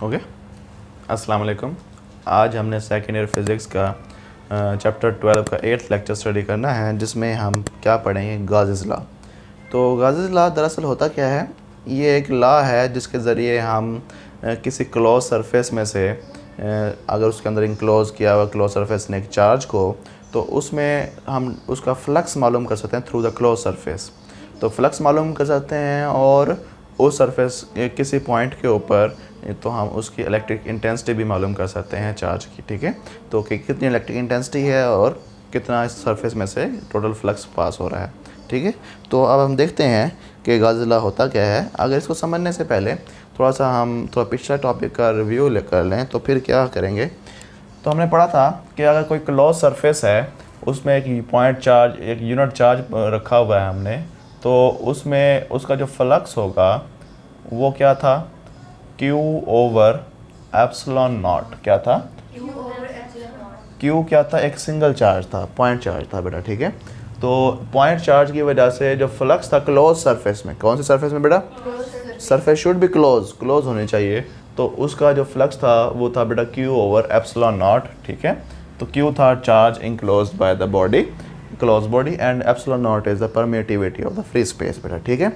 Okay, अस्सलाम वालेकुम। आज हमने सेकेंड ईयर फिज़िक्स का चैप्टर 12 का 8th लेक्चर स्टडी करना है, जिसमें हम क्या पढ़ेंगे, गाउस लॉ। तो गाउस लॉ दरअसल होता क्या है, ये एक लॉ है जिसके ज़रिए हम किसी क्लोज सरफेस में से अगर उसके अंदर इंक्लोज किया हुआ क्लोज सरफेस ने एक चार्ज को, तो उसमें हम उसका फ्लक्स मालूम कर सकते हैं थ्रू द क्लोज सरफेस। तो फ्लक्स मालूम कर सकते हैं और उस सरफेस किसी पॉइंट के ऊपर तो हम उसकी इलेक्ट्रिक इंटेंसिटी भी मालूम कर सकते हैं चार्ज की। ठीक है, तो कि कितनी इलेक्ट्रिक इंटेंसिटी है और कितना इस सरफेस में से टोटल फ्लक्स पास हो रहा है। ठीक है, तो अब हम देखते हैं कि गाउस लॉ होता क्या है। अगर इसको समझने से पहले हम थोड़ा पिछला टॉपिक का रिव्यू कर लें, तो फिर क्या करेंगे। तो हमने पढ़ा था कि अगर कोई क्लोज सरफेस है, उसमें एक पॉइंट चार्ज, एक यूनिट चार्ज रखा हुआ है हमने, तो उसमें उसका जो फ्लक्स होगा वो क्या था, Q ओवर एप्सिलॉन नॉट। क्या था? Q क्या था? एक सिंगल चार्ज था, पॉइंट चार्ज था बेटा। ठीक है, तो पॉइंट चार्ज की वजह से जो फ्लक्स था क्लोज सरफेस में, कौन से सरफेस में बेटा? सरफेस शुड बी क्लोज होनी चाहिए। तो उसका जो फ्लक्स था वो था बेटा Q ओवर एप्सिलॉन नॉट। ठीक है, तो Q था charge enclosed by the body, close body, and epsilon not is the permittivity of the free space बेटा। ठीक है,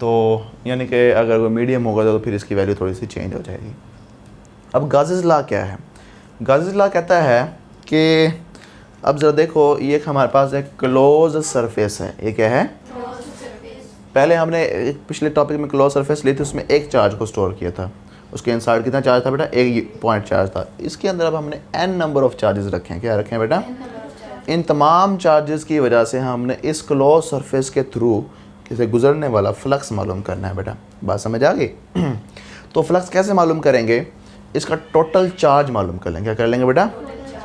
तो यानी कि अगर वो मीडियम होगा तो फिर इसकी वैल्यू थोड़ी सी चेंज हो जाएगी। अब गाउस लॉ क्या है? गाउस लॉ कहता है कि अब ज़रा देखो, ये हमारे पास एक क्लोज सरफेस है। ये क्या है? पहले हमने पिछले टॉपिक में क्लोज सरफेस ली थी, उसमें एक चार्ज को स्टोर किया था। उसके इनसाइड कितना चार्ज था बेटा? एक पॉइंट चार्ज था। इसके अंदर अब हमने n नंबर ऑफ चार्जेस रखे हैं। क्या रखे हैं बेटा? इन तमाम चार्जेस की वजह से हमने इस क्लोज सरफेस के थ्रू से गुजरने वाला फ्लक्स मालूम करना है बेटा। बात समझ आ गई? तो फ्लक्स कैसे मालूम करेंगे? इसका टोटल चार्ज मालूम कर लेंगे। क्या कर लेंगे बेटा?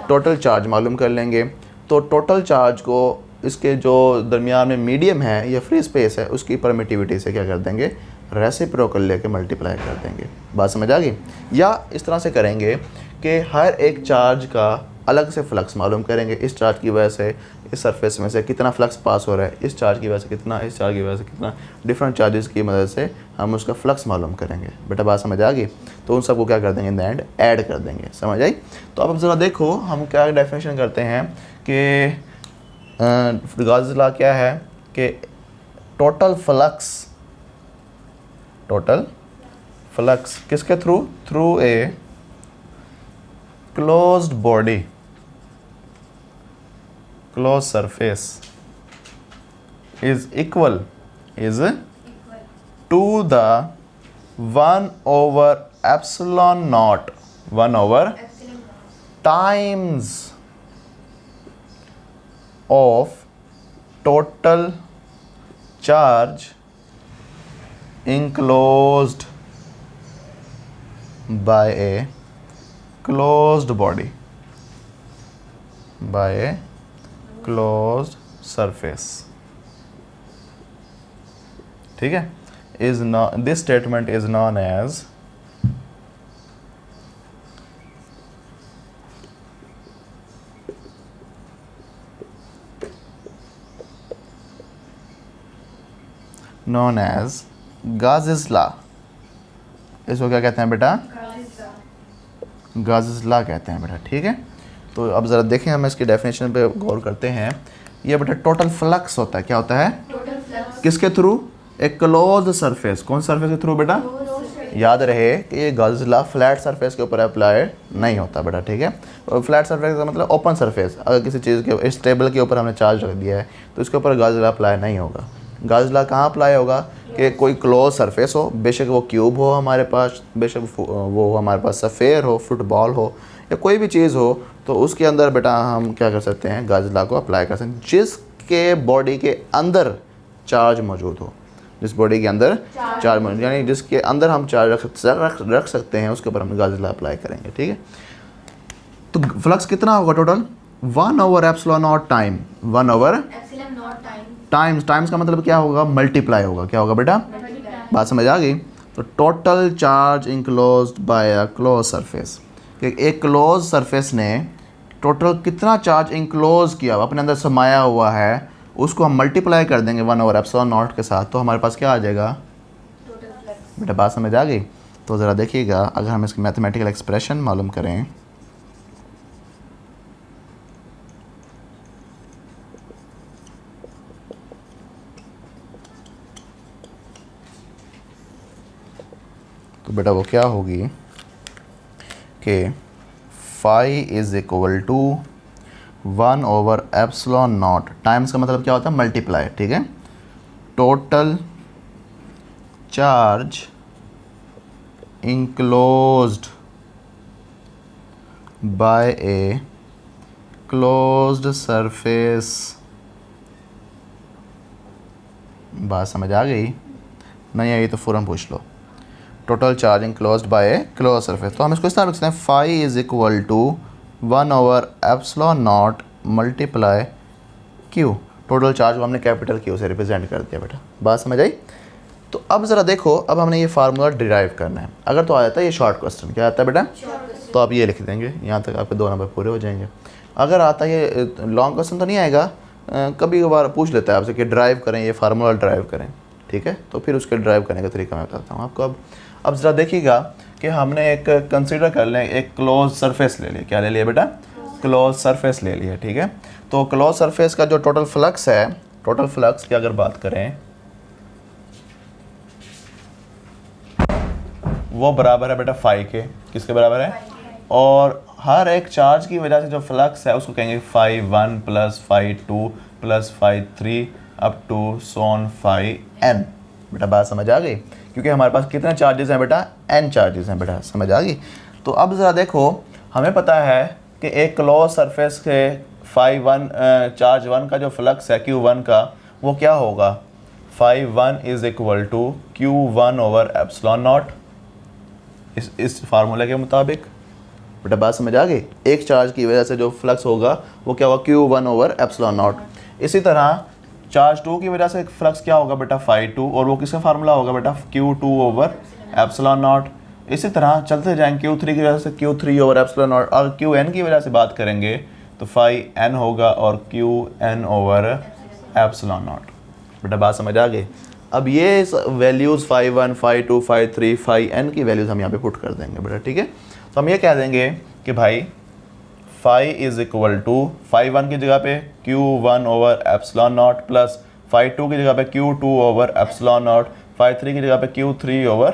टोटल चार्ज मालूम कर लेंगे। तो टोटल चार्ज को इसके जो दरमियान में मीडियम है या फ्री स्पेस है, उसकी परमिटिविटी से क्या कर देंगे, रेसिप्रोकल लेके मल्टीप्लाई कर देंगे। बात समझ आ गई? या इस तरह से करेंगे कि हर एक चार्ज का अलग से फ्लक्स मालूम करेंगे। इस चार्ज की वजह से इस सरफेस में से कितना फ्लक्स पास हो रहा है, इस चार्ज की वजह से कितना, इस चार्ज की वजह से कितना, डिफरेंट चार्जेस की मदद से हम उसका फ्लक्स मालूम करेंगे। बेटा बात समझ आ गई? तो उन सबको क्या कर देंगे, इन द एंड ऐड कर देंगे। समझ आई? तो अब ज़रा देखो हम क्या डेफिनेशन करते हैं कि गाउस लॉ क्या है कि टोटल फ्लक्स किसके through a closed body, closed surface is equal to the 1 over epsilon naught, 1 over times of total charge enclosed by a closed body, by a closed surface। ठीक है, this statement is known as Gauss law. इसको क्या कहते हैं बेटा? Gauss law कहते हैं बेटा। ठीक है, तो अब ज़रा देखें, हम इसकी डेफिनेशन पे गौर करते हैं। ये बेटा टोटल फ्लक्स होता है। क्या होता है? किसके थ्रू? एक क्लोज सरफेस। कौन सरफेस के थ्रू बेटा? याद रहे कि ये गाउस लॉ फ्लैट सरफेस के ऊपर अप्लाई नहीं होता बेटा। ठीक है, और फ्लैट सरफेस का मतलब ओपन सरफेस। अगर किसी चीज़ के, इस टेबल के ऊपर हमने चार्ज रख दिया है, तो इसके ऊपर गाउस लॉ अप्लाई नहीं होगा। गाउस लॉ कहाँ अप्लाई होगा कि कोई क्लोज सरफेस हो, बेशक वो क्यूब हो हमारे पास, बेशक वो हमारे पास सफ़ेयर हो, फुटबॉल हो, या कोई भी चीज़ हो, तो उसके अंदर बेटा हम क्या कर सकते हैं, गाउस लॉ को अप्लाई कर सकते हैं। जिसके बॉडी के अंदर चार्ज मौजूद हो, जिस बॉडी के अंदर चार्ज मौजूद, यानी जिसके अंदर हम चार्ज रख सकते हैं, उसके ऊपर हम गाउस लॉ अप्लाई करेंगे। ठीक है, तो फ्लक्स कितना होगा total? 1 over epsilon not time, 1 over times का मतलब क्या होगा? मल्टीप्लाई होगा। क्या होगा बेटा? बात समझ आ गई? तो total charge enclosed bye a close surface, एक क्लोज सरफेस ने टोटल कितना चार्ज इंक्लोज किया, अपने अंदर समाया हुआ है उसको हम मल्टीप्लाई कर देंगे 1/ε0 के साथ, तो हमारे पास क्या आ जाएगा बेटा, बात समझ आ गई। तो ज़रा देखिएगा, अगर हम इसकी मैथमेटिकल एक्सप्रेशन मालूम करें, तो बेटा वो क्या होगी कि phi is equal to 1/ε0 times का मतलब क्या होता है, मल्टीप्लाई, ठीक है। Total charge enclosed by a closed surface। बात समझ आ गई? नहीं आई तो फ़ौरन पूछ लो। Total charge enclosed by a closed surface, तो हम इसको इस तरह लिख सकते हैं, phi is equal to 1/ε0 multiply Q. Total charge को हमने कैपिटल क्यू से रिप्रेजेंट कर दिया बेटा। बात समझ आई? तो अब ज़रा देखो, अब हमने ये फार्मूला डिराइव करना है। अगर तो आ जाता है ये शॉर्ट क्वेश्चन, क्या आता है बेटा, तो आप ये लिख देंगे, यहाँ तक आपके 2 नंबर पूरे हो जाएंगे। अगर आता है ये लॉन्ग क्वेश्चन तो नहीं आएगा, कभी कभार पूछ लेता है आपसे कि ड्राइव करें, ये फार्मूला ड्राइव करें, ठीक है, तो फिर उसके ड्राइव करने का तरीका मैं बताता हूँ आपको। अब ज़रा देखिएगा कि हमने एक कंसिडर कर लें, एक क्लोज सरफेस ले लिया। क्या ले लिया बेटा, क्लोज सरफेस ले लिया, ठीक है। तो क्लोज सरफेस का जो टोटल फ्लक्स है, टोटल फ्लक्स की अगर बात करें, वो बराबर है बेटा फाई के। किसके बराबर है? और हर एक चार्ज की वजह से जो फ्लक्स है उसको कहेंगे phi 1 plus phi 2 plus phi 3 up to so on phi n। बेटा बात समझ आ गई? क्योंकि हमारे पास कितने चार्जेस हैं बेटा, n चार्जेस हैं बेटा। समझ आ गई? तो अब ज़रा देखो, हमें पता है कि एक क्लोज सरफेस के फाई 1 चार्ज 1 का जो फ्लक्स है Q1 का, वो क्या होगा, phi 1 is equal to Q1/ε0 इस फार्मूले के मुताबिक। बेटा बात समझ आ गई? एक चार्ज की वजह से जो फ्लक्स होगा वो क्या होगा, Q1/ε0। इसी तरह चार्ज 2 की वजह से फ्लक्स क्या होगा बेटा, फाई 2, और वो किसका फार्मूला होगा बेटा, Q2/ε0। इसी तरह चलते जाएंगे, Q3 की वजह से Q3/ε0, और Qn की वजह से बात करेंगे तो फाई n होगा और Qn/ε0। बेटा बात समझ आ गई? अब ये values phi 1, phi 2, phi 3, phi n की वैल्यूज़ हम यहाँ पे पुट कर देंगे बेटा, ठीक है। तो हम ये कह देंगे कि भाई phi is equal to, phi 1 की जगह पे Q1/ε0 प्लस फाई 2 की जगह पे Q2/ε0, फाई 3 की जगह पे Q3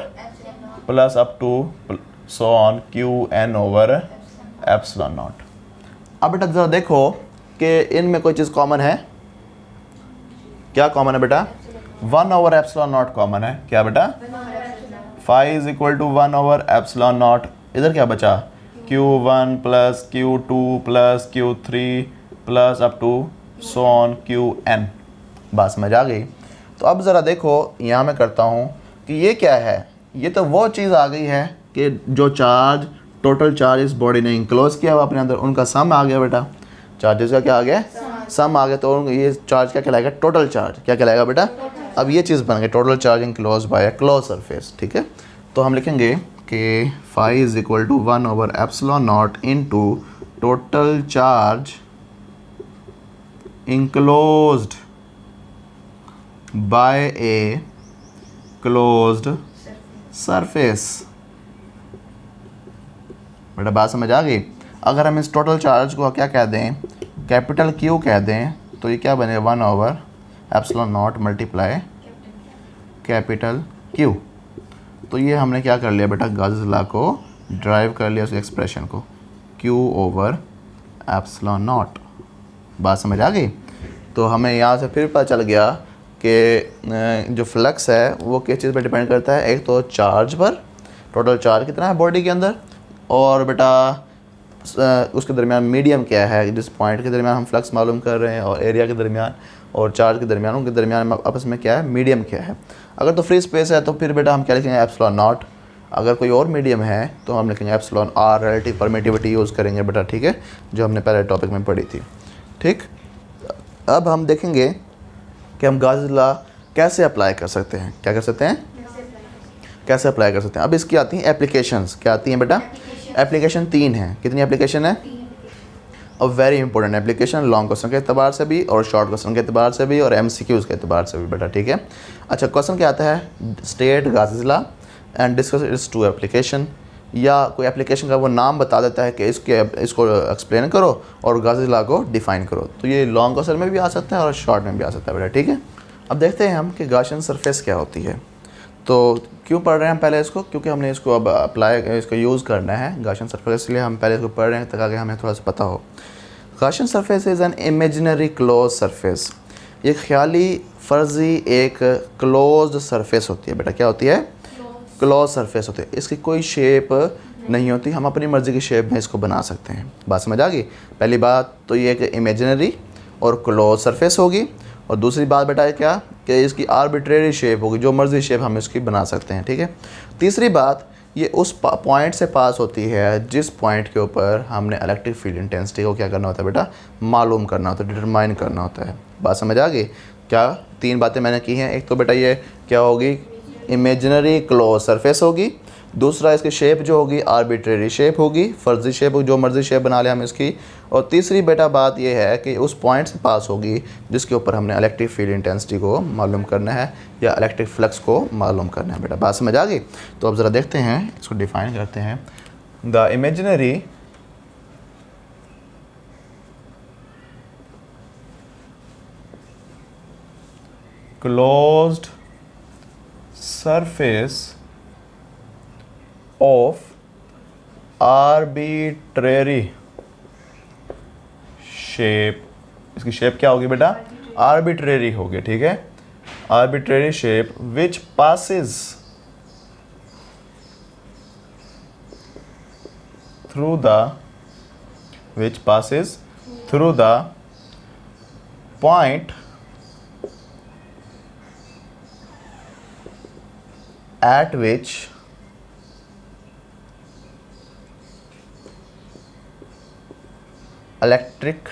plus up to so on Qn/ε0। अब बेटा ज़रा देखो कि इनमें कोई चीज़ कॉमन है। क्या कॉमन है बेटा, 1/ε0 कॉमन है। क्या बेटा, फाई इज इक्वल टू 1/ε0। इधर क्या बचा, Q1 plus Q2 plus Q3 plus up to so on Qn। बात समझ आ गई? तो अब ज़रा देखो, यहाँ मैं करता हूँ कि ये क्या है, ये तो वो चीज़ आ गई है कि जो चार्ज, टोटल चार्ज इस बॉडी ने इंक्लोज किया हुआ अपने अंदर, उनका सम आ गया बेटा। चार्जेस का क्या आ गया, सम आ गया। तो ये चार्ज क्या कहलाएगा, टोटल चार्ज। क्या कहलाएगा बेटा, अब ये चीज़ बन गई, total charge enclose by a close surface, ठीक है। तो हम लिखेंगे कि phi is equal to 1/ε0 into total charge enclosed by a closed surface. बेटा बात समझ आ गई? अगर हम इस टोटल चार्ज को क्या कह दें, कैपिटल क्यू कह दें, तो ये क्या बने, 1/ε0 मल्टीप्लाई कैपिटल क्यू। तो ये हमने क्या कर लिया बेटा, गाउस लॉ को ड्राइव कर लिया, उस एक्सप्रेशन को, Q/ε0। बात समझ आ गई? तो हमें यहाँ से फिर पता चल गया कि जो फ्लक्स है वो किस चीज़ पर डिपेंड करता है, एक तो चार्ज पर, टोटल चार्ज कितना है बॉडी के अंदर, और बेटा उसके दरमियान मीडियम क्या है, जिस पॉइंट के दरमियान हम फ्लक्स मालूम कर रहे हैं, और एरिया के दरमियान और चार्ज के दरमियान, उनके दरमियान आपस में क्या है, मीडियम क्या है। अगर तो फ्री स्पेस है तो फिर बेटा हम क्या लिखेंगे, ε0। अगर कोई और मीडियम है तो हम लिखेंगे εr, रिलेटिव परमिटिविटी यूज़ करेंगे बेटा, ठीक है, जो हमने पहले टॉपिक में पढ़ी थी, ठीक। अब हम देखेंगे कि हम गाउस लॉ कैसे अप्लाई कर सकते हैं। क्या कर सकते हैं, कैसे अप्लाई कर सकते हैं। अब इसकी आती हैं एप्लीकेशंस। क्या आती हैं बेटा, एप्लीकेशन 3 है। कितनी एप्लीकेशन है, very important application long question के एतबार से भी और शॉर्ट क्वेश्चन के एतबार से भी और MCQs के एतबार से भी बेटा, ठीक है। अच्छा, क्वेश्चन क्या आता है, state Gauss's law and discuss its two application, या कोई एप्लीकेशन का वो नाम बता देता है कि इसको एक्सप्लेन करो और गाज़िस लॉ को डिफ़ाइन करो। तो ये लॉन्ग क्वेश्चन में भी आ सकता है और शॉर्ट में भी आ सकता है बेटा, ठीक है। अब देखते हैं हम कि गॉसियन सरफेस क्या होती है। तो क्यों पढ़ रहे हैं हम पहले इसको, क्योंकि हमने इसको अब अप्लाई इसको यूज़ करना है गॉसियन सरफेस, इसलिए हम पहले इसको पढ़ रहे हैं ताकि हमें थोड़ा सा पता हो। Gaussian surface is an imaginary close surface, ये ख्याली फ़र्जी एक क्लोज्ड सरफेस होती है बेटा। क्या होती है, क्लोज सरफेस होती है। इसकी कोई शेप नहीं होती, हम अपनी मर्ज़ी की शेप में इसको बना सकते हैं। बात समझ आ गई। पहली बात तो ये एक इमेजिनरी और क्लोज सरफेस होगी, और दूसरी बात बेटा है क्या कि इसकी आर्बिट्रेरी शेप होगी, जो मर्ज़ी शेप हम इसकी बना सकते हैं, ठीक है। तीसरी बात, ये उस पॉइंट से पास होती है जिस पॉइंट के ऊपर हमने इलेक्ट्रिक फील्ड इंटेंसिटी को क्या करना होता है बेटा, मालूम करना होता है, डिटरमाइन करना होता है। बात समझ आ गई। क्या तीन बातें मैंने की हैं, एक तो बेटा ये क्या होगी, इमेजिनरी क्लोज सरफेस होगी, दूसरा इसकी शेप जो होगी आर्बिट्रेरी शेप होगी, फर्जी शेप होगी, जो मर्ज़ी शेप बना ले हम इसकी, और तीसरी बेटा बात यह है कि उस पॉइंट से पास होगी जिसके ऊपर हमने इलेक्ट्रिक फील्ड इंटेंसिटी को मालूम करना है या इलेक्ट्रिक फ्लक्स को मालूम करना है बेटा। बात समझ आ गई। तो अब ज़रा देखते हैं, इसको डिफ़ाइन करते हैं। The imaginary closed surface of arbitrary shape, इसकी शेप क्या होगी बेटा, आर्बिट्रेरी होगी, ठीक है। Arbitrary shape which passes through the point at which electric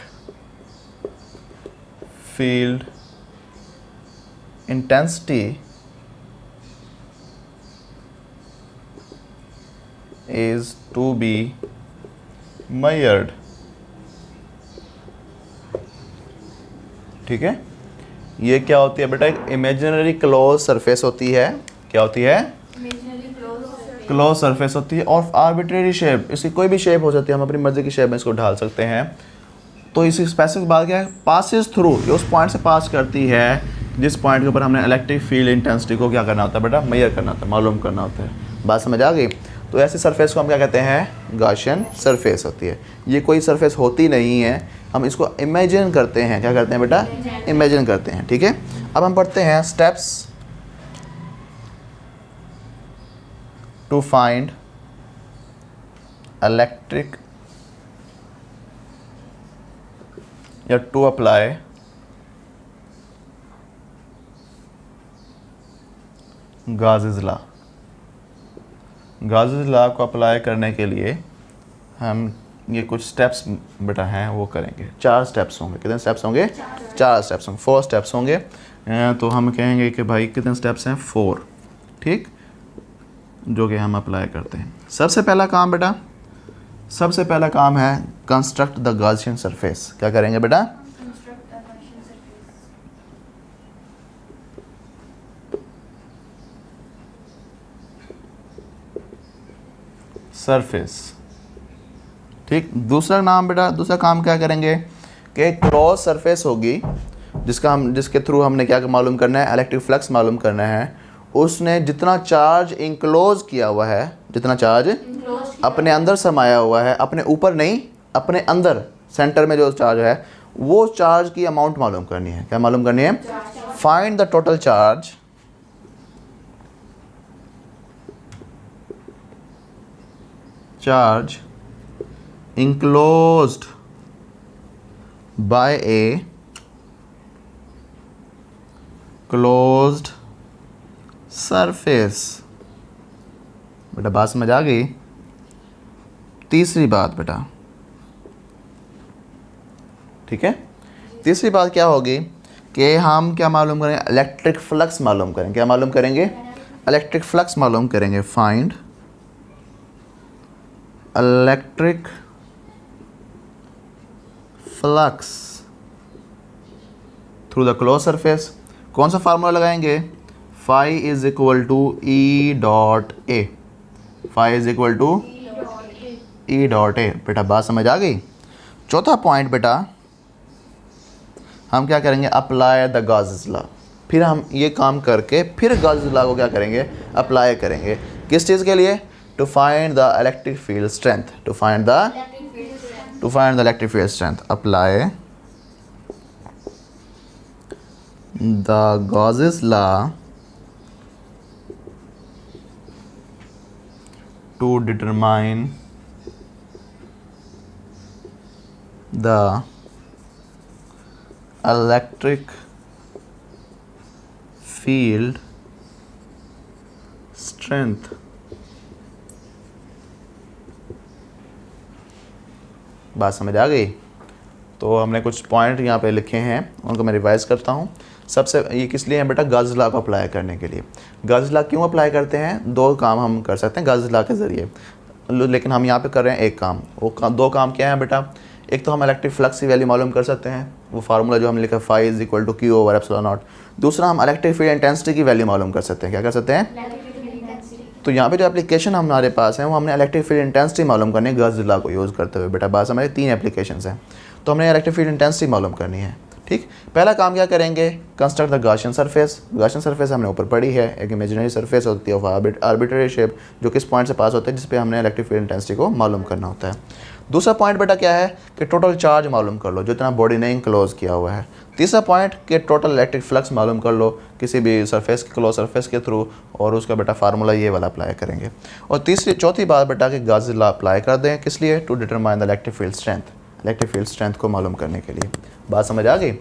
field intensity is to be measured, ठीक है। ये क्या होती है बेटा, एक इमेजिनरी क्लोज सरफेस होती है। क्या होती है, क्लोज सरफेस होती है, और आर्बिट्रेरी शेप, इसकी कोई भी शेप हो सकती है, हम अपनी मर्जी की शेप में इसको ढाल सकते हैं। तो इसी स्पेसिफिक बात क्या है, पासिस थ्रू, ये उस पॉइंट से पास करती है जिस पॉइंट के ऊपर हमने इलेक्ट्रिक फील्ड इंटेंसिटी को क्या करना होता है बेटा, मेजर करना होता है, मालूम करना होता है। बात समझ आ गई। तो ऐसी सरफेस को हम क्या कहते हैं, गॉसियन सरफेस होती है। ये कोई सरफेस होती नहीं है, हम इसको इमेजिन करते हैं। क्या करते हैं बेटा, इमेजिन करते हैं, ठीक है। अब हम पढ़ते हैं स्टेप्स to find electric या to apply गाज़िस लॉ। गाज़िस लॉ को अप्लाई करने के लिए हम ये कुछ स्टेप्स बेटा हैं वो करेंगे। 4 स्टेप्स होंगे। कितने स्टेप्स होंगे, 4 स्टेप्स होंगे, 4 स्टेप्स होंगे। तो हम कहेंगे कि भाई कितने स्टेप्स हैं, 4, ठीक, जो कि हम अप्लाई करते हैं। सबसे पहला काम बेटा, सबसे पहला काम है कंस्ट्रक्ट द गॉसियन सरफेस। क्या करेंगे बेटा, सरफेस, ठीक। दूसरा नाम बेटा, दूसरा काम क्या करेंगे कि क्लोज सरफेस होगी जिसके थ्रू हमने क्या मालूम करना है, इलेक्ट्रिक फ्लक्स मालूम करना है। उसने जितना चार्ज इंक्लोज किया हुआ है, जितना चार्ज अपने अंदर समाया हुआ है, अपने ऊपर नहीं, अपने अंदर सेंटर में जो चार्ज है, वो चार्ज की अमाउंट मालूम करनी है। क्या मालूम करनी है, find the total charge enclosed by a closed surface. बेटा बात समझ आ गई। तीसरी बात बेटा, ठीक है, तीसरी बात क्या होगी कि हम क्या मालूम करेंगे, इलेक्ट्रिक फ्लक्स मालूम करेंगे। क्या मालूम करेंगे, इलेक्ट्रिक फ्लक्स मालूम करेंगे। Find electric flux through the close surface. कौन सा फार्मूला लगाएंगे? Phi is equal to E dot A, phi is equal to E dot A. बेटा बात समझ आ गई? चौथा पॉइंट बेटा हम क्या करेंगे? Apply the Gauss's law. फिर हम ये काम करके फिर गॉसेस लॉ को क्या करेंगे? अप्लाई करेंगे। किस चीज़ के लिए? To find the electric field strength, to find the electric field strength. Apply the Gauss's law to determine the electric field strength। बात समझ आ गई? तो हमने कुछ पॉइंट यहाँ पे लिखे हैं, उनको मैं रिवाइज करता हूँ। सबसे ये किस लिए है बेटा? गॉसेस लॉ को अप्लाई करने के लिए। गॉसेस लॉ क्यों अप्लाई करते हैं? दो काम हम कर सकते हैं गॉसेस लॉ के ज़रिए, लेकिन हम यहाँ पे कर रहे हैं एक काम। दो काम क्या है बेटा? एक तो हम इलेक्ट्रिक फ्लक्स की वैल्यू मालूम कर सकते हैं, वो फार्मूला जो हमने लिखा phi is equal to Q over epsilon naught. दूसरा हम इलेक्ट्रिक फील्ड इंटेंसिटी की वैल्यू मालूम कर सकते हैं। क्या कर सकते हैं? तो यहाँ पे जो एप्लीकेशन हमारे पास है वो हमने इलेक्ट्रिक फील्ड इंटेंसिटी मालूम करनी है गॉसेस लॉ को यूज़ करते हुए। बेटा बात हमारे 3 एप्लीकेशंस हैं, तो हमने इलेक्ट्रिक फील्ड इंटेंसिटी मालूम करनी है। ठीक, पहला काम क्या करेंगे? Construct the Gaussian surface. Gaussian surface हमने ऊपर पढ़ी है, एक इमेजिनरी सरफेस होती है ऑफ आर्बिट्रेरी शेप, जो किस पॉइंट से पास होता है, जिस पे हमने इलेक्ट्रिक फील्ड इंटेंसिटी को मालूम करना होता है। दूसरा पॉइंट बेटा क्या है? कि टोटल चार्ज मालूम कर लो जो इतना बॉडी ने इंक्लोज किया हुआ है। तीसरा पॉइंट कि टोटल इलेक्ट्रिक फ्लक्स मालूम कर लो किसी भी सरफेस के क्लोज सरफेस के थ्रू, और उसका बेटा फार्मूला ये वाला अप्लाई करेंगे। और चौथी बात बेटा कि गॉसेस लॉ अप्लाई कर दें, किस लिए? To determine the electric field strength, electric field strength को मालूम करने के लिए। बात समझ आ गई?